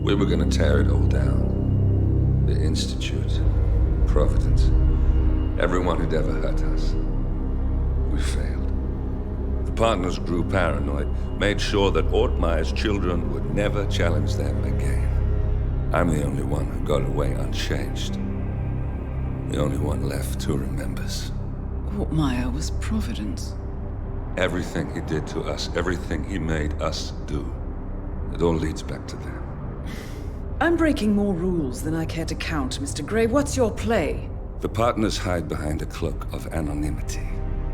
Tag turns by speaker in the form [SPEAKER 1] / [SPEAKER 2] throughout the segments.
[SPEAKER 1] We were gonna tear it all down. The Institute, Providence, everyone who'd ever hurt us. We failed. The partners grew paranoid, made sure that Ortmeyer's children would never challenge them again. I'm the only one who got away unchanged. The only one left who remembers.
[SPEAKER 2] Ortmeyer was Providence.
[SPEAKER 1] Everything he did to us, everything he made us do, it all leads back to them.
[SPEAKER 2] I'm breaking more rules than I care to count, Mr. Gray. What's your play?
[SPEAKER 1] The partners hide behind a cloak of anonymity.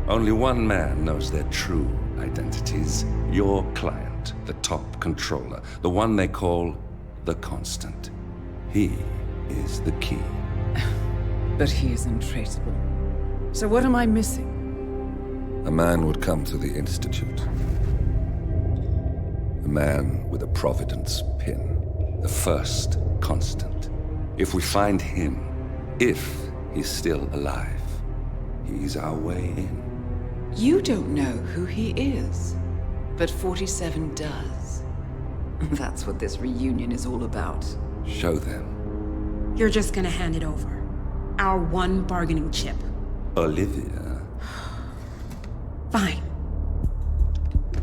[SPEAKER 1] Only one man knows their true identities. Your client, the top controller, the one they call the Constant. He is the key.
[SPEAKER 2] But he is untraceable. So what am I missing?
[SPEAKER 1] A man would come to the Institute. A man with a Providence pin. The first Constant. If we find him, if he's still alive, he's our way in.
[SPEAKER 2] You don't know who he is, but 47 does. That's what this reunion is all about.
[SPEAKER 1] Show them.
[SPEAKER 3] You're just gonna hand it over. Our one bargaining chip.
[SPEAKER 1] Olivia.
[SPEAKER 3] Fine.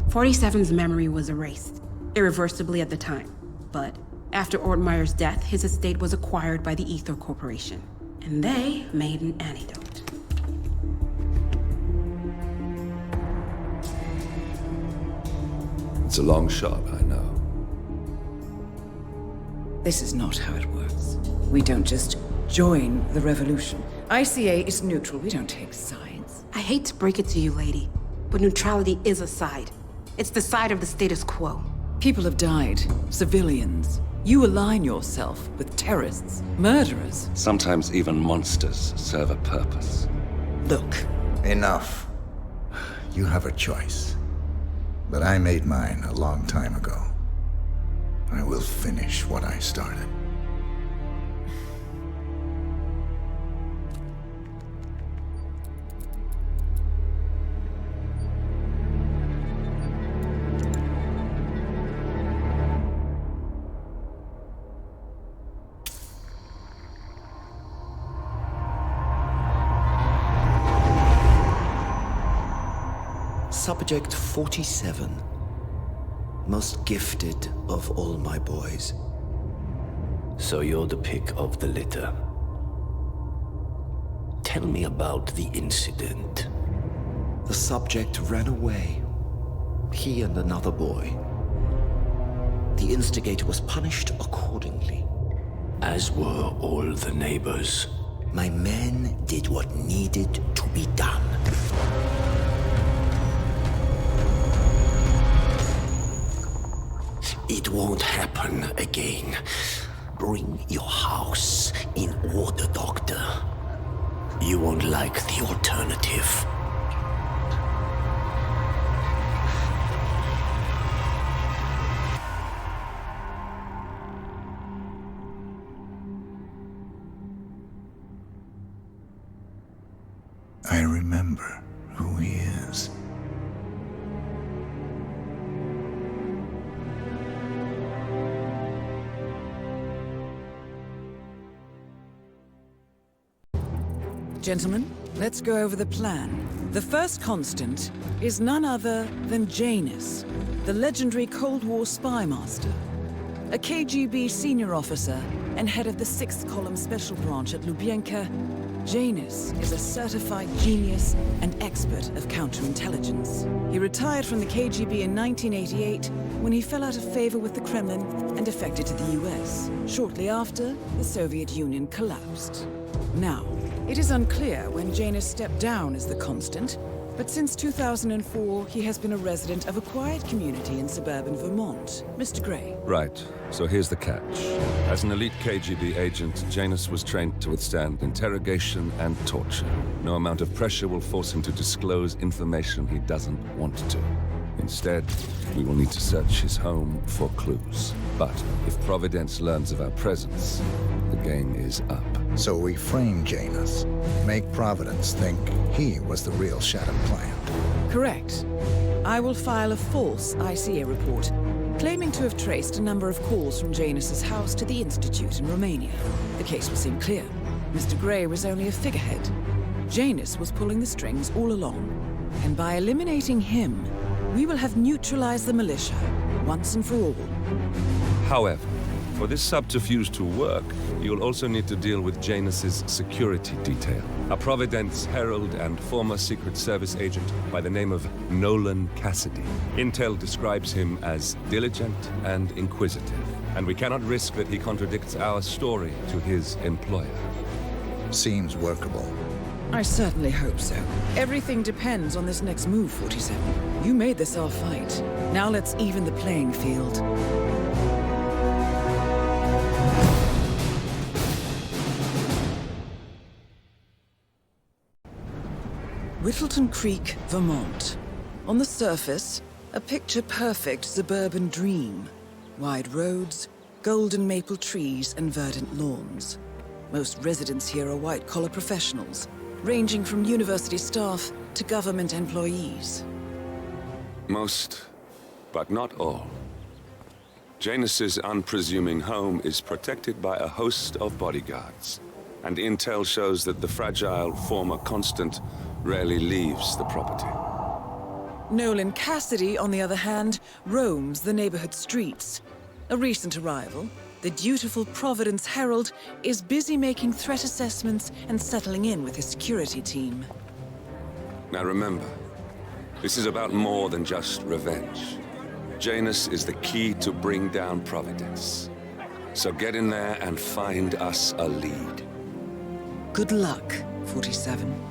[SPEAKER 3] 47's memory was erased, irreversibly at the time. But after Ortmeyer's death, his estate was acquired by the Ether Corporation. And they made an antidote.
[SPEAKER 1] It's a long shot, I know.
[SPEAKER 2] This is not how it works. We don't just join the revolution. ICA is neutral. We don't take sides.
[SPEAKER 3] I hate to break it to you, lady, but neutrality is a side. It's the side of the status quo.
[SPEAKER 2] People have died. Civilians. You align yourself with terrorists, murderers.
[SPEAKER 1] Sometimes even monsters serve a purpose.
[SPEAKER 2] Look.
[SPEAKER 4] Enough. You have a choice. But I made mine a long time ago. I will finish what I started.
[SPEAKER 5] Subject 47. Most gifted of all my boys. So you're the pick of the litter. Tell me about the incident. The subject ran away. He and another boy. The instigator was punished accordingly. As were all the neighbors. My men did what needed to be done. It won't happen again. Bring your house in order, Doctor. You won't like the alternative.
[SPEAKER 4] I remember who he is.
[SPEAKER 2] Gentlemen, let's go over the plan. The first Constant is none other than Janus, the legendary Cold War spy master. A KGB senior officer and head of the 6th Column Special Branch at Lubyanka, Janus is a certified genius and expert of counterintelligence. He retired from the KGB in 1988 when he fell out of favor with the Kremlin and defected to the US. Shortly after, the Soviet Union collapsed. Now, it is unclear when Janus stepped down as the Constant, but since 2004, he has been a resident of a quiet community in suburban Vermont. Mr. Gray.
[SPEAKER 1] Right, so here's the catch. As an elite KGB agent, Janus was trained to withstand interrogation and torture. No amount of pressure will force him to disclose information he doesn't want to. Instead, we will need to search his home for clues. But if Providence learns of our presence, the game is up.
[SPEAKER 4] So we frame Janus. Make Providence think he was the real Shadow client.
[SPEAKER 2] Correct. I will file a false ICA report, claiming to have traced a number of calls from Janus's house to the Institute in Romania. The case will seem clear. Mr. Grey was only a figurehead. Janus was pulling the strings all along. And by eliminating him, we will have neutralized the militia, once and for all.
[SPEAKER 1] However, for this subterfuge to work, you'll also need to deal with Janus's security detail. A Providence herald and former Secret Service agent by the name of Nolan Cassidy. Intel describes him as diligent and inquisitive, and we cannot risk that he contradicts our story to his employer.
[SPEAKER 4] Seems workable.
[SPEAKER 2] I certainly hope so. Everything depends on this next move, 47. You made this our fight. Now let's even the playing field. Whittleton Creek, Vermont. On the surface, a picture-perfect suburban dream. Wide roads, golden maple trees, and verdant lawns. Most residents here are white-collar professionals, ranging from university staff to government employees.
[SPEAKER 1] Most, but not all. Janus's unpresuming home is protected by a host of bodyguards, and intel shows that the fragile former Constant rarely leaves the property.
[SPEAKER 2] Nolan Cassidy, on the other hand, roams the neighborhood streets. A recent arrival, the dutiful Providence Herald is busy making threat assessments and settling in with his security team.
[SPEAKER 1] Now remember, this is about more than just revenge. Janus is the key to bring down Providence. So get in there and find us a lead.
[SPEAKER 2] Good luck, 47.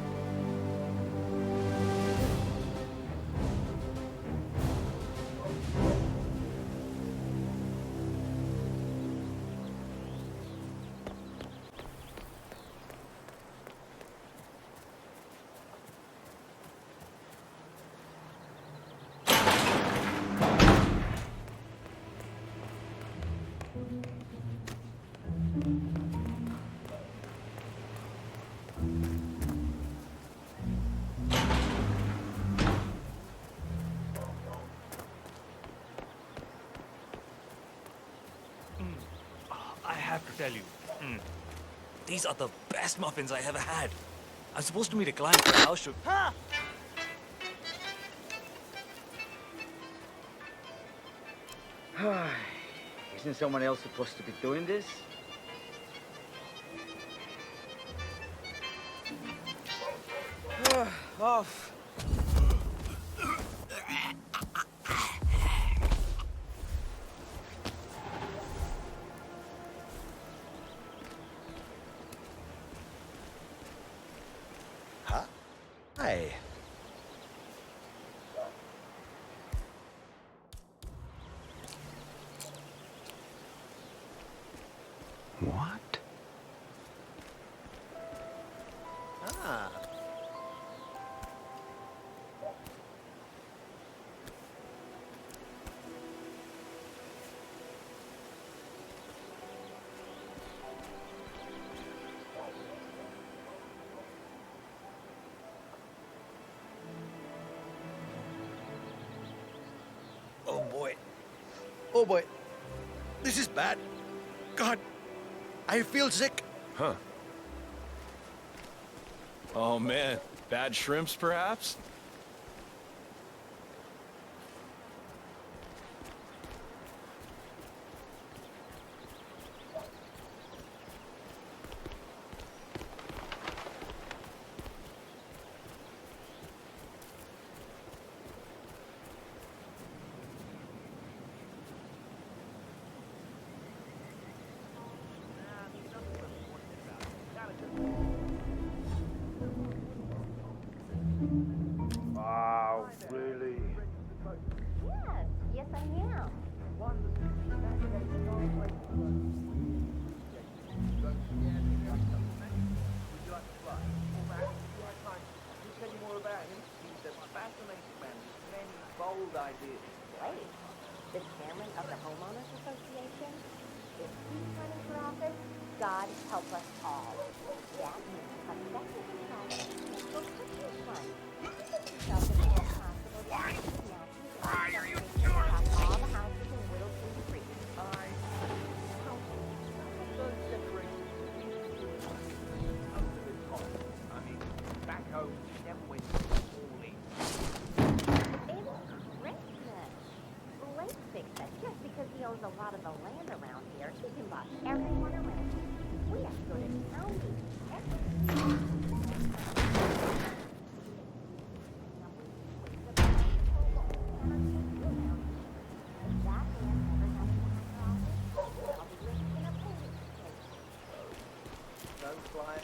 [SPEAKER 6] I have to tell you, these are the best muffins I ever had. I'm supposed to meet a client for a house show. Ha!
[SPEAKER 7] Isn't someone else supposed to be doing this? Off.
[SPEAKER 6] Hi.
[SPEAKER 1] What?
[SPEAKER 6] Ah.
[SPEAKER 8] Oh boy. Oh boy. This is bad. God, I feel sick.
[SPEAKER 9] Huh. Oh man, bad shrimps perhaps?
[SPEAKER 8] Wow, really?
[SPEAKER 10] Yes, I am. Great. The chairman of the Homeowners Association? If he's running for office, God help us all. That means a second chance will put you one. Yourself in the best possible. Why are you doing this? All the houses in Whittle
[SPEAKER 7] climbing.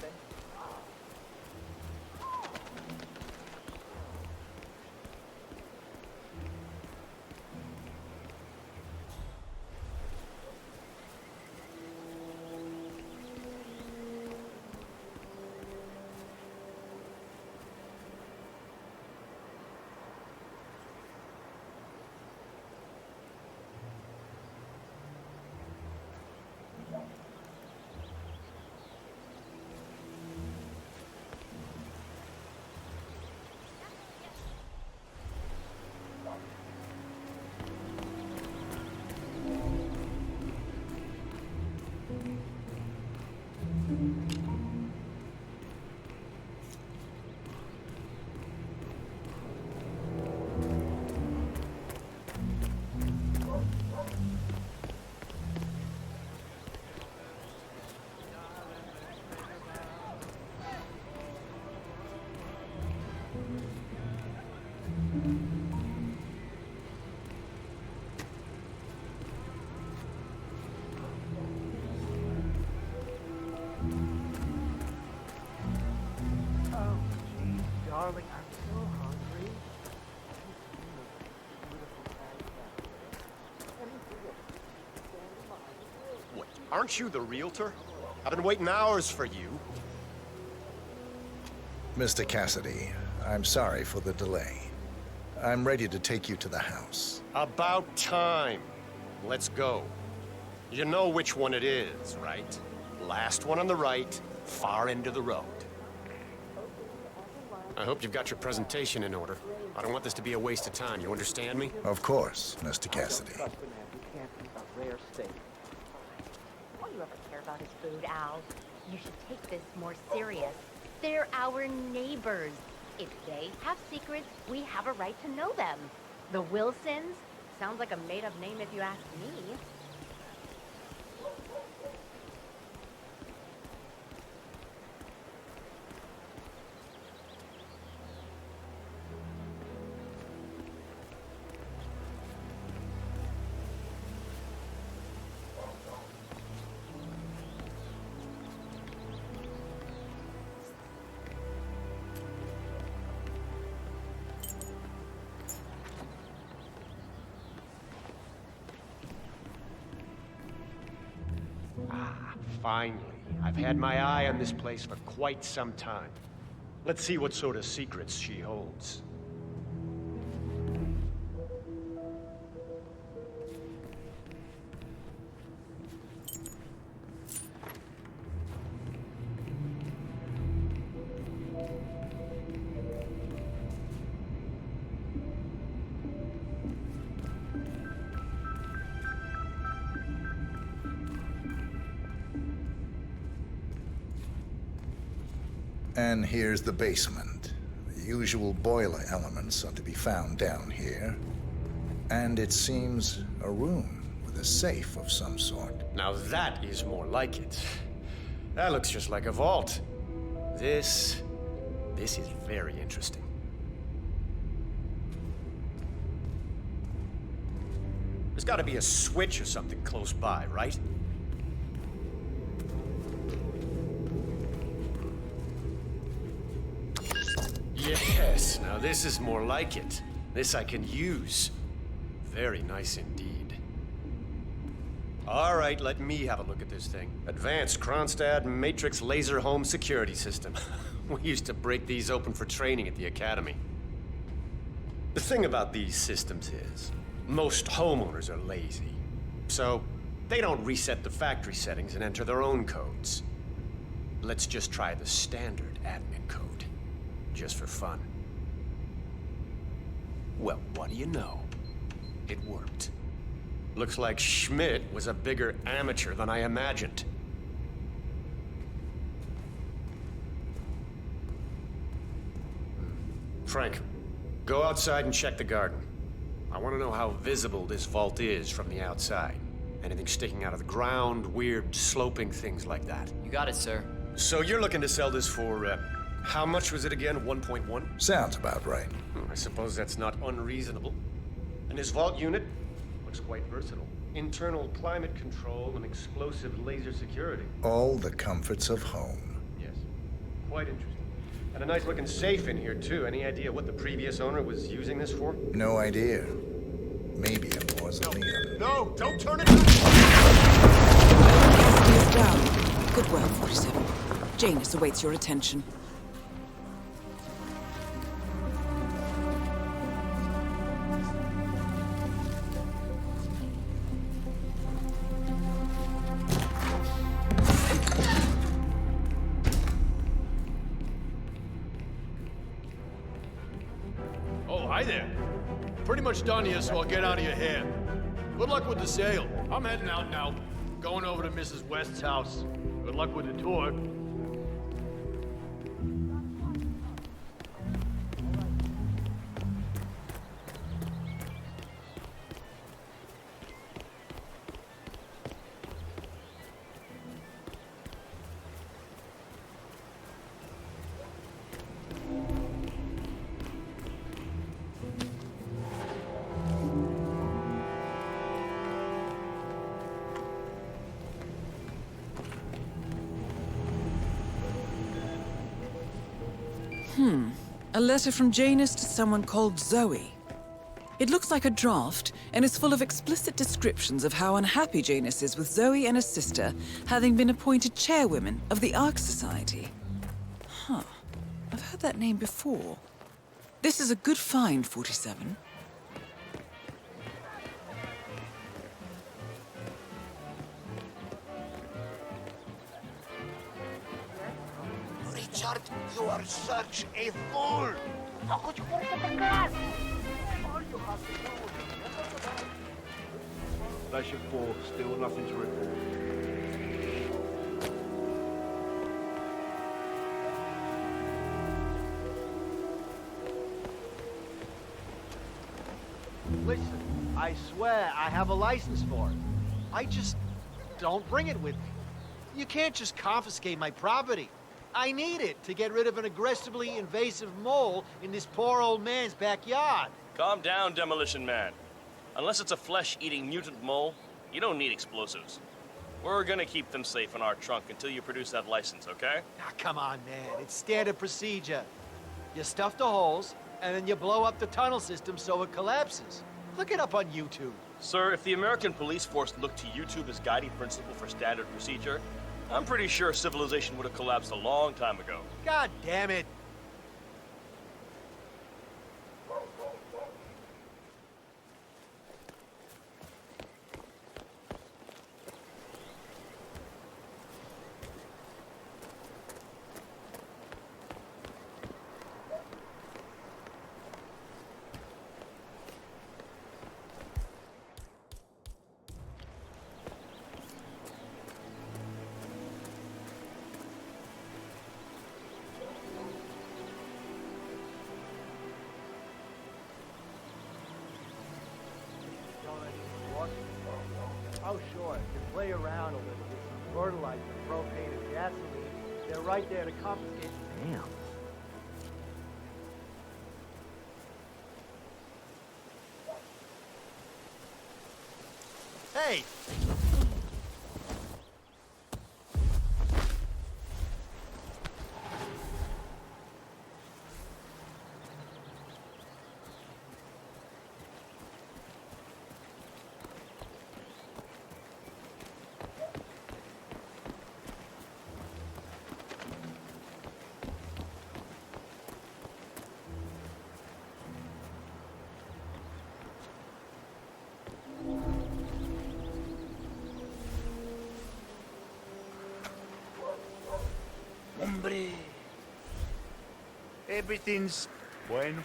[SPEAKER 7] Oh, geez, darling, I'm so hungry.
[SPEAKER 11] What, aren't you the realtor? I've been waiting hours for you.
[SPEAKER 4] Mr. Cassidy, I'm sorry for the delay. I'm ready to take you to the house.
[SPEAKER 11] About time. Let's go. You know which one it is, right? Last one on the right, far end of the road. I hope you've got your presentation in order. I don't want this to be a waste of time, you understand me?
[SPEAKER 4] Of course, Mr. Cassidy.
[SPEAKER 7] Trust the man who can't eat a rare steak.
[SPEAKER 10] All you ever care about is food, Al. You should take this more serious. They're our neighbors. If they have secrets, we have a right to know them. The Wilsons? Sounds like a made-up name if you ask me.
[SPEAKER 11] Ah, finally. I've had my eye on this place for quite some time. Let's see what sort of secrets she holds.
[SPEAKER 4] And here's the basement. The usual boiler elements are to be found down here. And it seems a room with a safe of some sort.
[SPEAKER 11] Now that is more like it. That looks just like a vault. This is very interesting. There's got to be a switch or something close by, right? Yes, now this is more like it. This I can use. Very nice indeed. All right, let me have a look at this thing. Advanced Kronstadt Matrix Laser Home Security System. We used to break these open for training at the academy. The thing about these systems is, most homeowners are lazy. So, they don't reset the factory settings and enter their own codes. Let's just try the standard admin code. Just for fun. Well, what do you know? It worked. Looks like Schmidt was a bigger amateur than I imagined. Frank, go outside and check the garden. I want to know how visible this vault is from the outside. Anything sticking out of the ground, weird sloping things like that.
[SPEAKER 12] You got it, sir.
[SPEAKER 11] So you're looking to sell this for, how much was it again? 1.1?
[SPEAKER 4] Sounds about right.
[SPEAKER 11] I suppose that's not unreasonable. And this vault unit looks quite versatile. Internal climate control and explosive laser security.
[SPEAKER 4] All the comforts of home.
[SPEAKER 11] Yes. quite interesting. And a nice looking safe in here, too. Any idea what the previous owner was using this for?
[SPEAKER 4] No idea. Maybe a mausoleum.
[SPEAKER 8] No, don't turn it.
[SPEAKER 2] He is down. Good work, 47. Janus awaits your attention.
[SPEAKER 9] Oh, hi there. Pretty much done here, so I'll get out of your hair. Good luck with the sale. I'm heading out now. Going over to Mrs. West's house. Good luck with the tour.
[SPEAKER 2] A letter from Janus to someone called Zoe. It looks like a draft and is full of explicit descriptions of how unhappy Janus is with Zoe and her sister having been appointed chairwomen of the Ark Society. Huh. I've heard that name before. This is a good find, 47.
[SPEAKER 8] Richard, you are such a fool!
[SPEAKER 7] Station 4, still nothing to report. Listen, I swear I have a license for it. I just don't bring it with me. You can't just confiscate my property. I need it to get rid of an aggressively invasive mole in this poor old man's backyard.
[SPEAKER 12] Calm down, Demolition Man. Unless it's a flesh-eating mutant mole, you don't need explosives. We're gonna keep them safe in our trunk until you produce that license, okay?
[SPEAKER 7] Ah, come on, man. It's standard procedure. You stuff the holes, and then you blow up the tunnel system so it collapses. Look it up on YouTube.
[SPEAKER 12] Sir, if the American police force looked to YouTube as guiding principle for standard procedure, I'm pretty sure civilization would have collapsed a long time ago.
[SPEAKER 7] God damn it. Oh, sure. You play around a little with some fertilizer, propane, and gasoline. They're right there to confiscate. Damn. Hey! Hombre. Everything's bueno.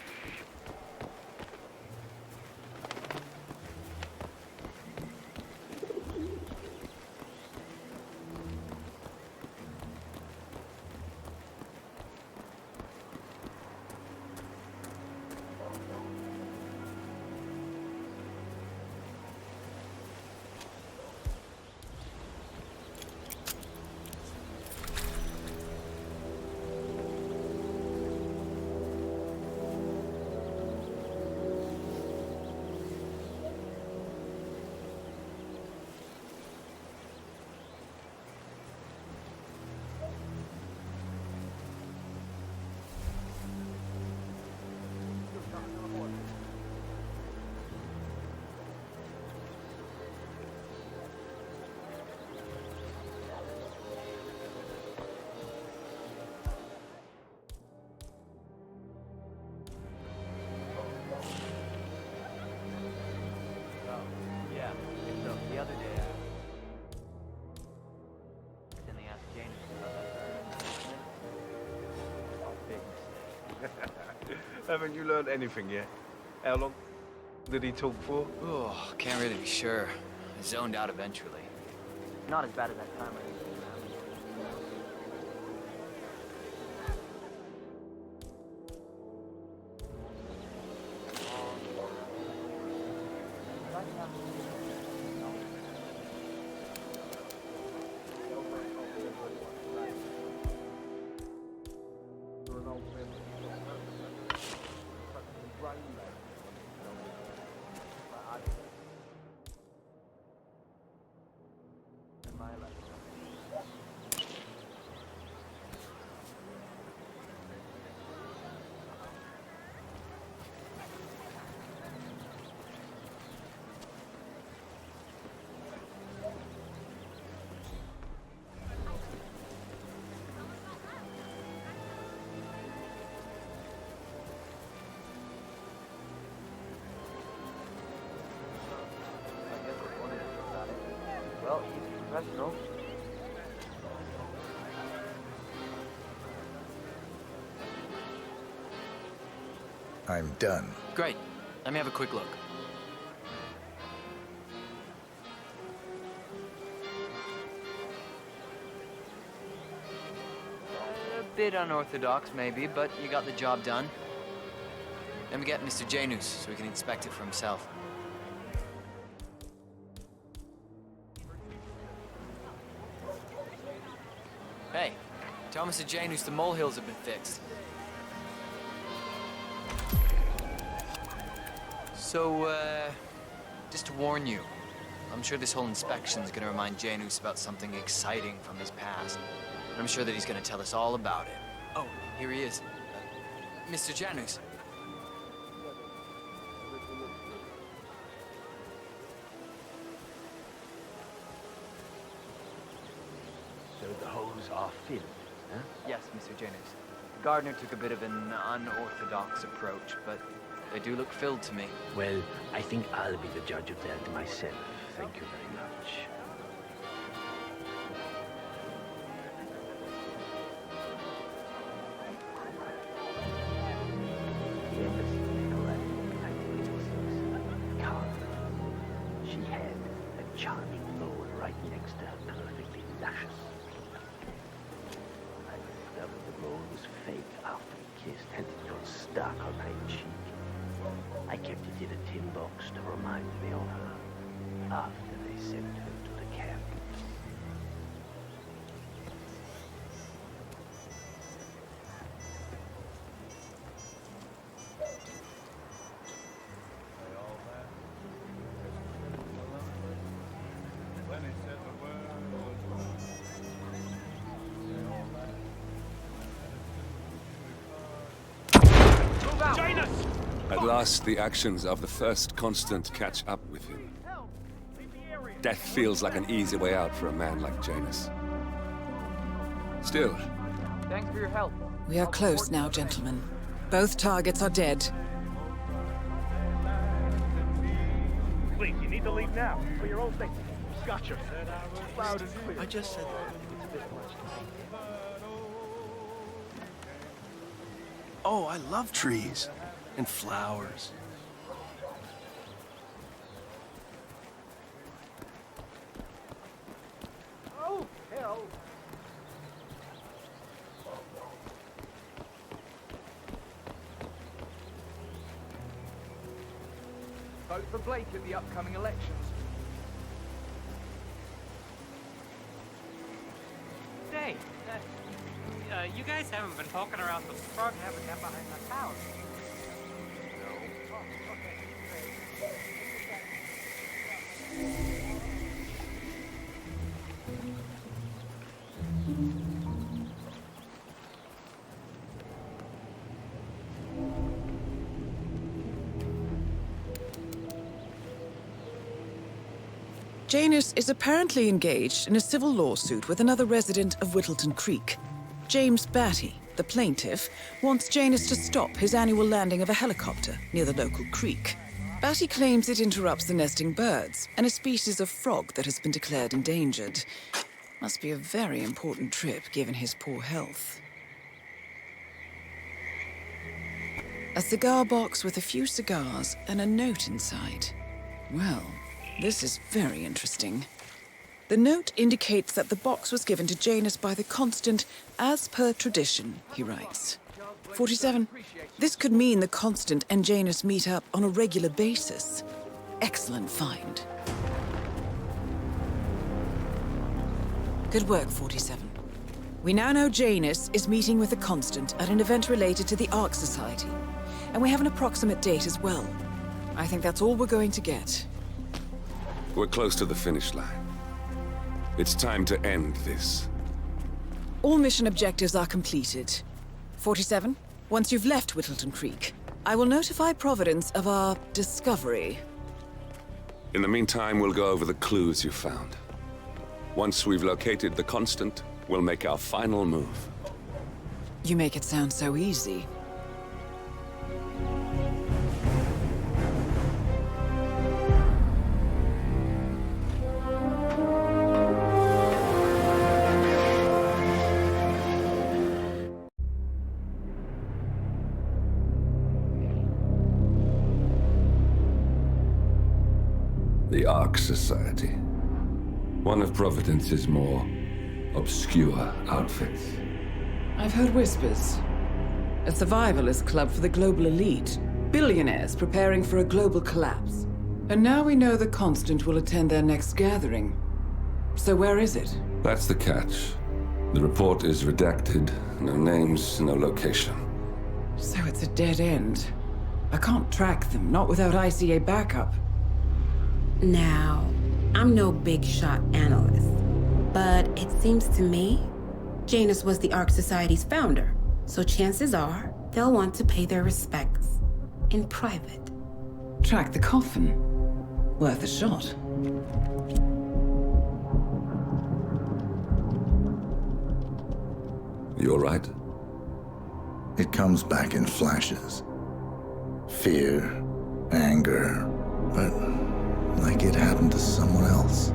[SPEAKER 13] Haven't you learned anything yet? How long did he talk for?
[SPEAKER 14] Oh, can't really be sure. I zoned out eventually.
[SPEAKER 15] Not as bad as that time I used to Well, he's professional.
[SPEAKER 4] I'm done.
[SPEAKER 14] Great. Let me have a quick look. A bit unorthodox, maybe, but you got the job done. Let me get Mr. Janus so he can inspect it for himself. Hey, tell Mr. Janus the molehills have been fixed. So, just to warn you, I'm sure this whole inspection's gonna remind Janus about something exciting from his past. And I'm sure that he's gonna tell us all about it. Oh, here he is. Mr. Janus.
[SPEAKER 16] So the holes are filled, huh?
[SPEAKER 14] Yes, Mr. Janus. The gardener took a bit of an unorthodox approach, but they do look filled to me.
[SPEAKER 16] Well, I think I'll be the judge of that myself. Thank you very much. She had a charming mole right next to her perfectly luscious. I discovered the mole was fake after we kissed, and it got stuck on my cheek. I kept it in a tin box to remind me of her after they sent her to the camp.
[SPEAKER 1] At last, the actions of the first constant catch up with him. Death feels like an easy way out for a man like Janus. Still.
[SPEAKER 14] Thanks for your help.
[SPEAKER 2] We are close now, gentlemen. Both targets are dead.
[SPEAKER 9] Please, you need to leave now, for your own safety. Gotcha. Loud and clear.
[SPEAKER 8] I just said that.
[SPEAKER 9] It's a bit much.
[SPEAKER 8] Oh, I love trees and flowers.
[SPEAKER 9] Oh, hell.
[SPEAKER 17] Vote for Blake at the upcoming elections.
[SPEAKER 15] Say, you guys haven't been poking around the frog habitat behind my house.
[SPEAKER 2] Janus is apparently engaged in a civil lawsuit with another resident of Whittleton Creek. James Batty, the plaintiff, wants Janus to stop his annual landing of a helicopter near the local creek. Batty claims it interrupts the nesting birds and a species of frog that has been declared endangered. Must be a very important trip given his poor health. A cigar box with a few cigars and a note inside. Well, this is very interesting. The note indicates that the box was given to Janus by the Constant as per tradition, he writes. 47. This could mean the Constant and Janus meet up on a regular basis. Excellent find. Good work, 47. We now know Janus is meeting with the Constant at an event related to the Ark Society. And we have an approximate date as well. I think that's all we're going to get.
[SPEAKER 1] We're close to the finish line. It's time to end this.
[SPEAKER 2] All mission objectives are completed. 47, once you've left Whittleton Creek, I will notify Providence of our discovery.
[SPEAKER 1] In the meantime, we'll go over the clues you found. Once we've located the Constant, we'll make our final move.
[SPEAKER 2] You make it sound so easy.
[SPEAKER 1] The Ark Society. One of Providence's more obscure outfits.
[SPEAKER 2] I've heard whispers. A survivalist club for the global elite. Billionaires preparing for a global collapse. And now we know the Constant will attend their next gathering. So where is it?
[SPEAKER 1] That's the catch. The report is redacted. No names, no location.
[SPEAKER 2] So it's a dead end. I can't track them, not without ICA backup.
[SPEAKER 3] Now, I'm no big shot analyst, but it seems to me Janus was the Ark Society's founder, so chances are they'll want to pay their respects in private.
[SPEAKER 2] Track the coffin. Worth a shot.
[SPEAKER 1] You all right?
[SPEAKER 4] It comes back in flashes. Fear, anger, but like it happened to someone else.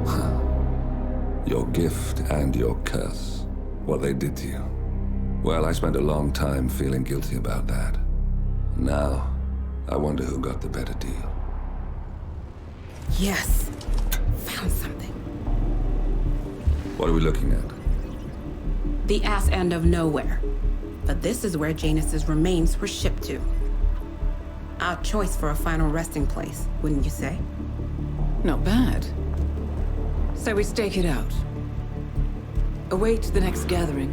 [SPEAKER 1] Your gift and your curse. What they did to you. Well, I spent a long time feeling guilty about that. Now, I wonder who got the better deal.
[SPEAKER 3] Yes. Found something.
[SPEAKER 1] What are we looking at?
[SPEAKER 3] The ass end of nowhere. But this is where Janus's remains were shipped to. Our choice for a final resting place, wouldn't you say?
[SPEAKER 2] Not bad. So we stake it out. Await the next gathering.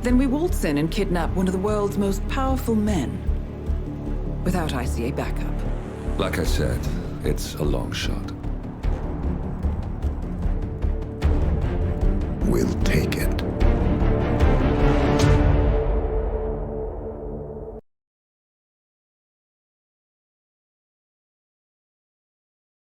[SPEAKER 2] Then we waltz in and kidnap one of the world's most powerful men. Without ICA backup.
[SPEAKER 1] Like I said, it's a long shot.
[SPEAKER 4] We'll take it.